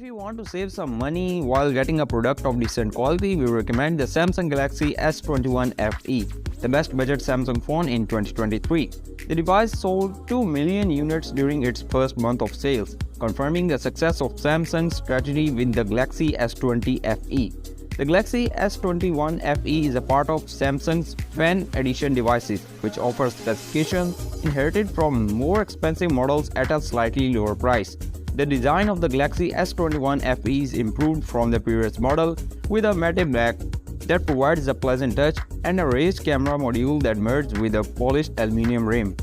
you want to save some money while getting a product of decent quality, we recommend the Samsung Galaxy S21 FE, the best budget Samsung phone in 2023. The device sold 2 million units during its first month of sales, confirming the success of Samsung's strategy with the Galaxy S20 FE. The Galaxy S21 FE is a part of Samsung's Fan Edition devices, which offers specifications inherited from more expensive models at a slightly lower price. The design of the Galaxy S21 FE is improved from the previous model with a matte black that provides a pleasant touch and a raised camera module that merges with a polished aluminum rim.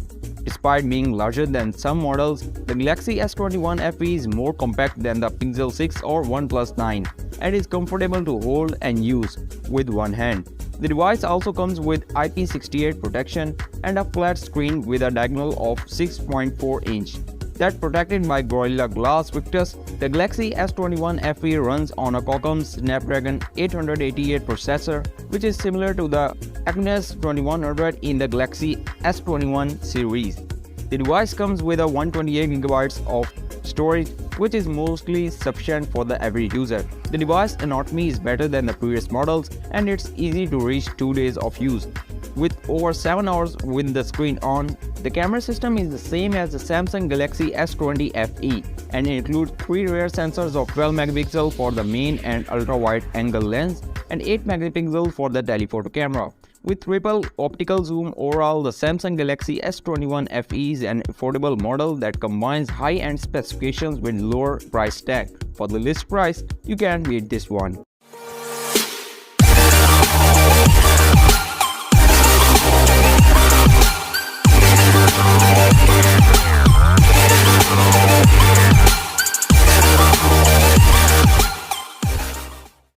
Despite being larger than some models, the Galaxy S21 FE is more compact than the Pixel 6 or OnePlus 9 and is comfortable to hold and use with one hand. The device also comes with Ip68 Protection and a flat screen with a diagonal of 6.4 inch. That protected by Gorilla Glass Victus. The Galaxy S21 FE runs on a Qualcomm Snapdragon 888 processor, which is similar to the Exynos 2100 in the Galaxy S21 series. The device comes with a 128GB of storage, which is mostly sufficient for the average user. The device anatomy is better than the previous models and it's easy to reach 2 days of use. With over 7 hours with the screen on, the camera system is the same as the Samsung Galaxy S20 FE and it includes 3 rear sensors of 12 megapixel for the main and ultra-wide angle lens and 8 megapixel for the telephoto camera. With triple optical zoom, overall the Samsung Galaxy S21 FE is an affordable model that combines high-end specifications with lower price tag. For the list price, you can't beat this one.